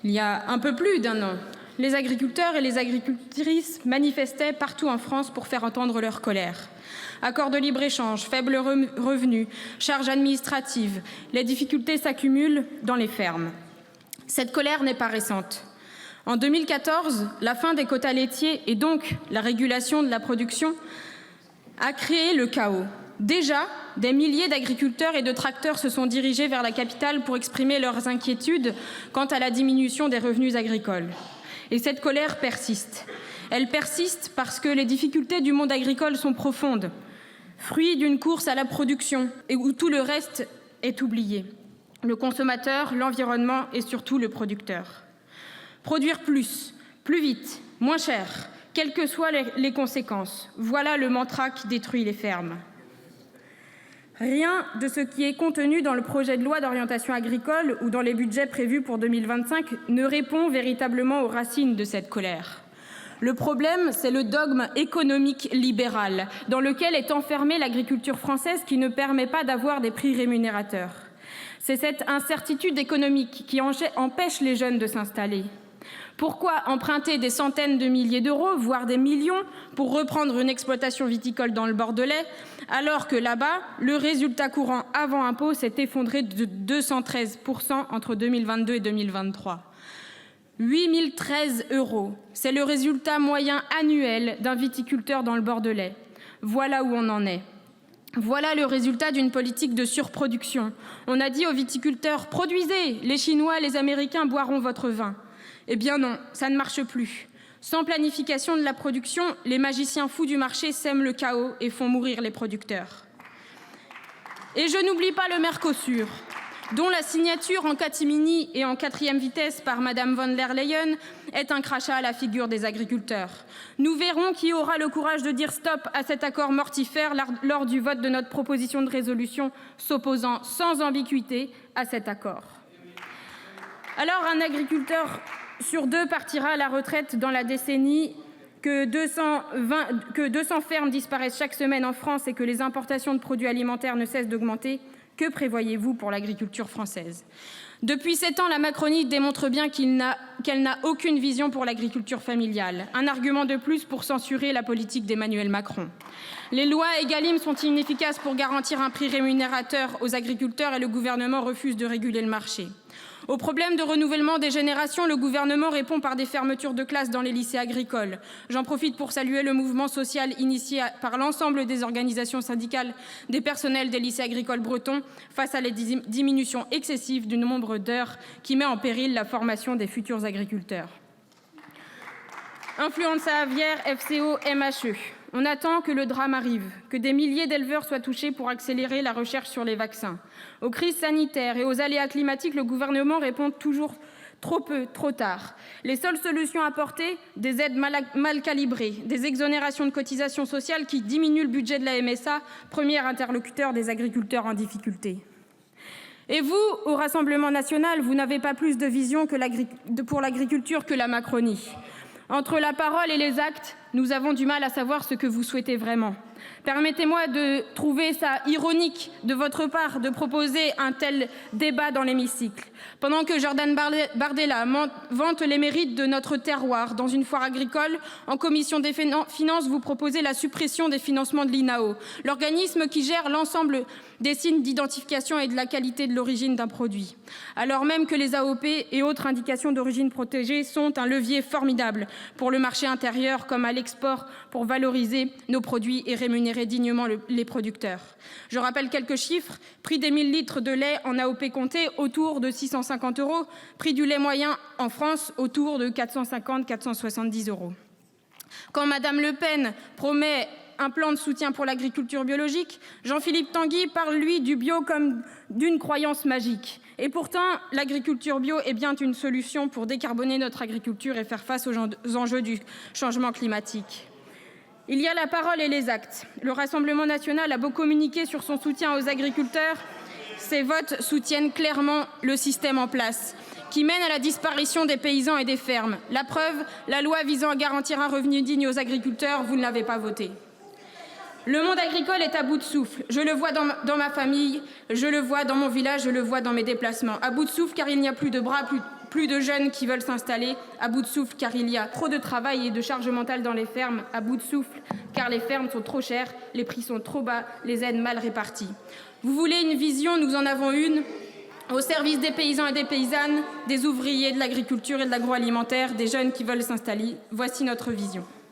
Il y a un peu plus d'un an, les agriculteurs et les agricultrices manifestaient partout en France pour faire entendre leur colère. Accords de libre-échange, faibles revenus, charges administratives, les difficultés s'accumulent dans les fermes. Cette colère n'est pas récente. En 2014, la fin des quotas laitiers et donc la régulation de la production a créé le chaos. Déjà, des milliers d'agriculteurs et de tracteurs se sont dirigés vers la capitale pour exprimer leurs inquiétudes quant à la diminution des revenus agricoles. Et cette colère persiste. Elle persiste parce que les difficultés du monde agricole sont profondes, fruit d'une course à la production et où tout le reste est oublié. Le consommateur, l'environnement et surtout le producteur. Produire plus, plus vite, moins cher, quelles que soient les conséquences. Voilà le mantra qui détruit les fermes. Rien de ce qui est contenu dans le projet de loi d'orientation agricole ou dans les budgets prévus pour 2025 ne répond véritablement aux racines de cette colère. Le problème, c'est le dogme économique libéral dans lequel est enfermée l'agriculture française qui ne permet pas d'avoir des prix rémunérateurs. C'est cette incertitude économique qui empêche les jeunes de s'installer. Pourquoi emprunter des centaines de milliers d'euros, voire des millions, pour reprendre une exploitation viticole dans le Bordelais, alors que là-bas, le résultat courant avant impôt s'est effondré de 213% entre 2022 et 2023 ? 8 013 €, c'est le résultat moyen annuel d'un viticulteur dans le Bordelais. Voilà où on en est. Voilà le résultat d'une politique de surproduction. On a dit aux viticulteurs « Produisez, les Chinois, les Américains boiront votre vin ». Eh bien non, ça ne marche plus. Sans planification de la production, les magiciens fous du marché sèment le chaos et font mourir les producteurs. Et je n'oublie pas le Mercosur, dont la signature en catimini et en 4e vitesse par Madame von der Leyen est un crachat à la figure des agriculteurs. Nous verrons qui aura le courage de dire stop à cet accord mortifère lors du vote de notre proposition de résolution s'opposant sans ambiguïté à cet accord. Alors un agriculteur sur 2 partira à la retraite dans la décennie, que 200 fermes disparaissent chaque semaine en France et que les importations de produits alimentaires ne cessent d'augmenter. Que prévoyez-vous pour l'agriculture française ? Depuis 7 ans, la Macronie démontre bien qu'elle n'a aucune vision pour l'agriculture familiale. Un argument de plus pour censurer la politique d'Emmanuel Macron. Les lois Egalim sont inefficaces pour garantir un prix rémunérateur aux agriculteurs et le gouvernement refuse de réguler le marché. Au problème de renouvellement des générations, le gouvernement répond par des fermetures de classes dans les lycées agricoles. J'en profite pour saluer le mouvement social initié par l'ensemble des organisations syndicales des personnels des lycées agricoles bretons face à la diminution excessive du nombre d'heures qui met en péril la formation des futurs agriculteurs. Influenza aviaire, FCO, MHE. On attend que le drame arrive, que des milliers d'éleveurs soient touchés pour accélérer la recherche sur les vaccins. Aux crises sanitaires et aux aléas climatiques, le gouvernement répond toujours trop peu, trop tard. Les seules solutions apportées, des aides mal calibrées, des exonérations de cotisations sociales qui diminuent le budget de la MSA, premier interlocuteur des agriculteurs en difficulté. Et vous, au Rassemblement national, vous n'avez pas plus de vision pour l'agriculture que la Macronie. Entre la parole et les actes, nous avons du mal à savoir ce que vous souhaitez vraiment. Permettez-moi de trouver ça ironique de votre part de proposer un tel débat dans l'hémicycle. Pendant que Jordan Bardella vante les mérites de notre terroir dans une foire agricole, en commission des finances, vous proposez la suppression des financements de l'INAO, l'organisme qui gère l'ensemble des signes d'identification et de la qualité de l'origine d'un produit. Alors même que les AOP et autres indications d'origine protégée sont un levier formidable pour le marché intérieur comme à l'export pour valoriser nos produits et rémunérer dignement les producteurs. Je rappelle quelques chiffres. Prix des 1000 litres de lait en AOP compté autour de 650 €. Prix du lait moyen en France autour de 450-470 €. Quand Madame Le Pen promet un plan de soutien pour l'agriculture biologique, Jean-Philippe Tanguy parle, lui, du bio comme d'une croyance magique. Et pourtant, l'agriculture bio est bien une solution pour décarboner notre agriculture et faire face aux enjeux du changement climatique. Il y a la parole et les actes. Le Rassemblement national a beau communiquer sur son soutien aux agriculteurs, ses votes soutiennent clairement le système en place, qui mène à la disparition des paysans et des fermes. La preuve, la loi visant à garantir un revenu digne aux agriculteurs, vous ne l'avez pas votée. Le monde agricole est à bout de souffle. Je le vois dans ma famille, je le vois dans mon village, je le vois dans mes déplacements. À bout de souffle car il n'y a plus de bras, plus de jeunes qui veulent s'installer, à bout de souffle car il y a trop de travail et de charge mentale dans les fermes, à bout de souffle car les fermes sont trop chères, les prix sont trop bas, les aides mal réparties. Vous voulez une vision, nous en avons une, au service des paysans et des paysannes, des ouvriers de l'agriculture et de l'agroalimentaire, des jeunes qui veulent s'installer. Voici notre vision.